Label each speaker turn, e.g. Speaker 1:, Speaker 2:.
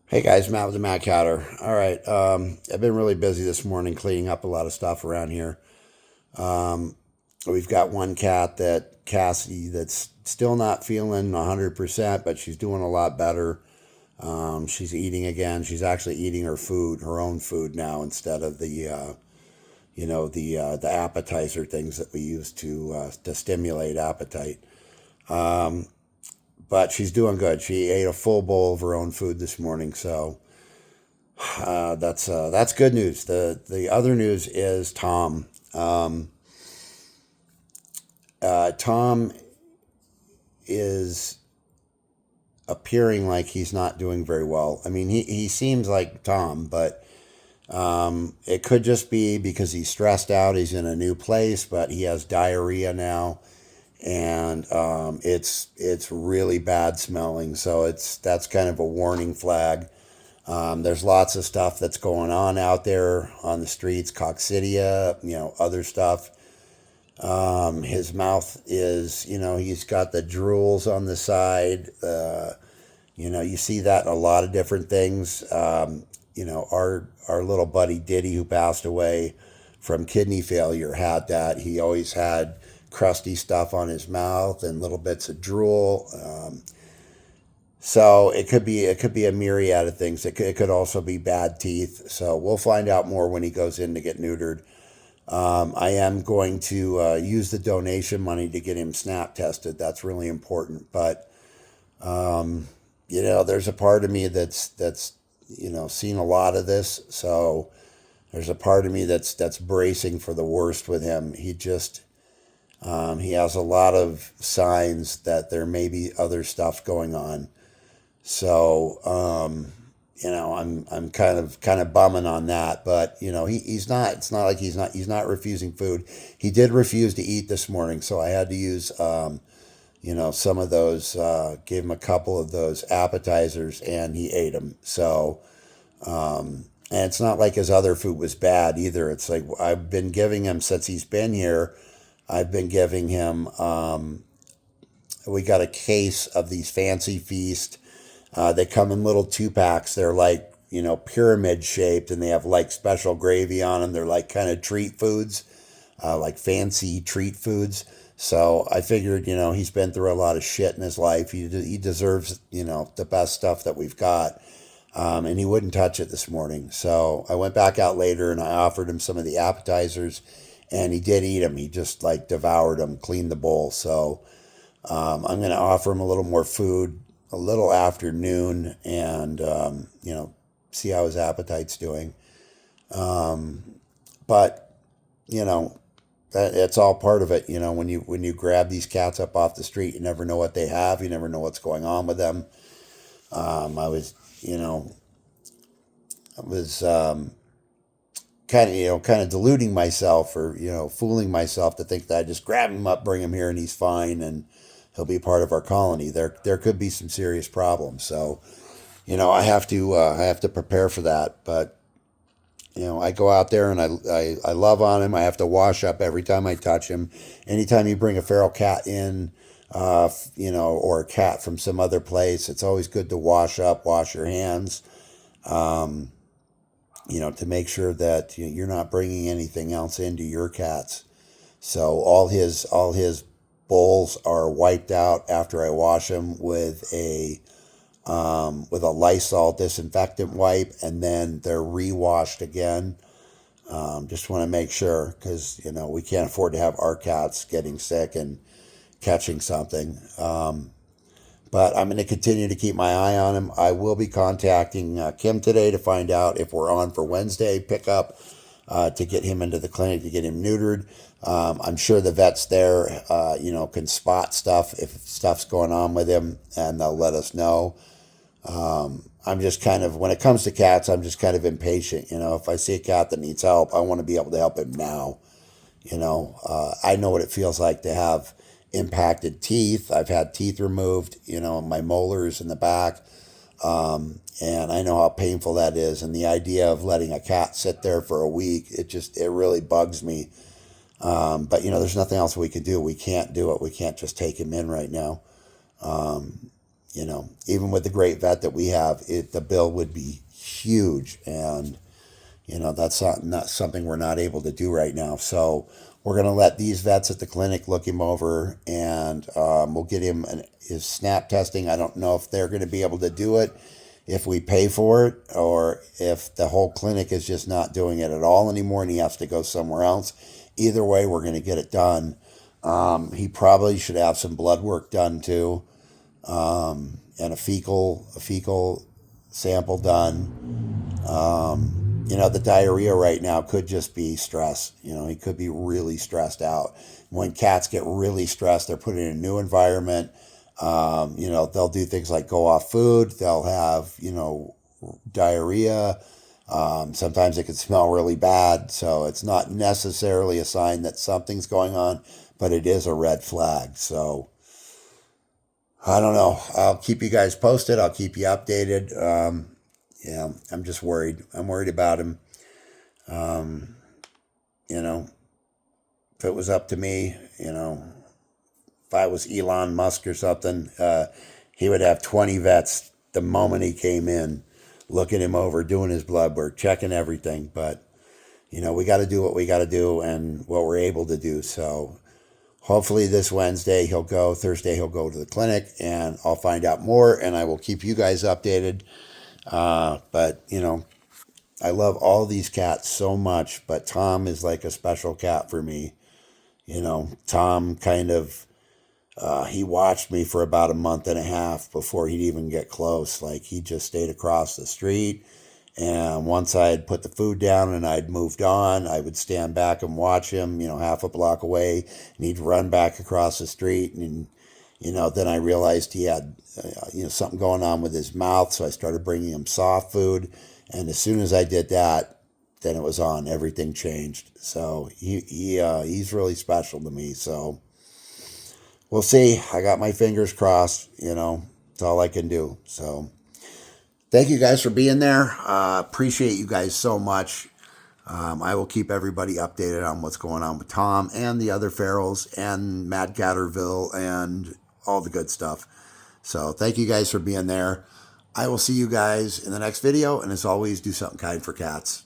Speaker 1: Hey guys, Matt with the Mad Catter. All right, I've been really busy this morning cleaning up a lot of stuff around here. Um, we've got one cat that Cassie that's still not feeling 100%, but she's doing a lot better. She's eating again. She's actually eating her food, her own food now, instead of the appetizer things that we use to stimulate appetite. Um, but she's doing good. She ate a full bowl of her own food this morning, so that's good news. The other news is Tom. Tom is appearing like he's not doing very well. I mean, he seems like Tom, but it could just be because he's stressed out. He's in a new place, but he has diarrhea now, and it's really bad smelling. So that's kind of a warning flag. There's lots of stuff that's going on out there on the streets, coccidia, other stuff. His mouth is, he's got the drools on the side. You see that in a lot of different things. Our little buddy Diddy, who passed away from kidney failure, had that. He always had crusty stuff on his mouth and little bits of drool. So it could be a myriad of things. It could also be bad teeth. So we'll find out more when he goes in to get neutered. I am going to use the donation money to get him snap tested. That's really important. But there's a part of me that's seen a lot of this. So there's a part of me that's bracing for the worst with him. He has a lot of signs that there may be other stuff going on. So, I'm kind of bumming on that, but he's not. It's not like he's not refusing food. He did refuse to eat this morning, so I had to use some of those. Gave him a couple of those appetizers, and he ate them. So, and it's not like his other food was bad either. It's like I've been giving him since he's been here. I've been giving him. We got a case of these Fancy Feast. They come in little 2 packs. They're like, pyramid shaped, and they have like special gravy on them. They're like kind of treat foods, like fancy treat foods. So I figured, he's been through a lot of shit in his life. He deserves, the best stuff that we've got. And he wouldn't touch it this morning. So I went back out later and I offered him some of the appetizers, and he did eat them. He just like devoured them, cleaned the bowl. So I'm going to offer him a little more food a little afternoon, and see how his appetite's doing. But it's all part of it. When you grab these cats up off the street, you never know what they have. You never know what's going on with them. I was you know I was kind of deluding myself, or fooling myself to think that I just grab him up, bring him here, and he's fine, and he'll be part of our colony. There could be some serious problems. So I have to prepare for that. But I go out there and I love on him. I have to wash up every time I touch him. Anytime you bring a feral cat in, or a cat from some other place, it's always good to wash up, wash your hands, to make sure that you're not bringing anything else into your cats. So all his bowls are wiped out after I wash them with a Lysol disinfectant wipe, and then they're re-washed again. Just want to make sure, because we can't afford to have our cats getting sick and catching something. But I'm going to continue to keep my eye on him. I will be contacting Kim today to find out if we're on for Wednesday pickup, to get him into the clinic to get him neutered. I'm sure the vets there, can spot stuff if stuff's going on with him, and they'll let us know. I'm just kind of, when it comes to cats, I'm just kind of impatient. If I see a cat that needs help, I want to be able to help him now. I know what it feels like to have impacted teeth. I've had teeth removed, my molars in the back. And I know how painful that is. And the idea of letting a cat sit there for a week, it really bugs me. But there's nothing else we can do. We can't do it. We can't just take him in right now. even with the great vet that we have, the bill would be huge. And, that's not something we're not able to do right now. So we're going to let these vets at the clinic look him over, and we'll get him his SNAP testing. I don't know if they're going to be able to do it if we pay for it, or if the whole clinic is just not doing it at all anymore and he has to go somewhere else. Either way, we're going to get it done. He probably should have some blood work done too, and a fecal sample done. The diarrhea right now could just be stress. He could be really stressed out. When cats get really stressed, they're put in a new environment. They'll do things like go off food. They'll have, diarrhea. Sometimes it can smell really bad. So it's not necessarily a sign that something's going on, but it is a red flag. So I don't know. I'll keep you guys posted. I'll keep you updated. Yeah, I'm just worried. I'm worried about him. Um, if it was up to me, if I was Elon Musk or something, he would have 20 vets the moment he came in, looking him over, doing his blood work, checking everything. But, we got to do what we got to do and what we're able to do. So hopefully this Wednesday he'll go, Thursday he'll go to the clinic, and I'll find out more, and I will keep you guys updated. But, I love all these cats so much, but Tom is like a special cat for me. Tom kind of, he watched me for about a month and a half before he'd even get close. Like, he just stayed across the street. And once I had put the food down and I'd moved on, I would stand back and watch him, half a block away, and he'd run back across the street. And, then I realized he had, something going on with his mouth. So I started bringing him soft food. And as soon as I did that, then it was on. Everything changed. So he's really special to me. So we'll see. I got my fingers crossed. It's all I can do. So thank you guys for being there. Appreciate you guys so much. I will keep everybody updated on what's going on with Tom and the other ferals and Mad Catterville and all the good stuff. So thank you guys for being there. I will see you guys in the next video. And as always, do something kind for cats.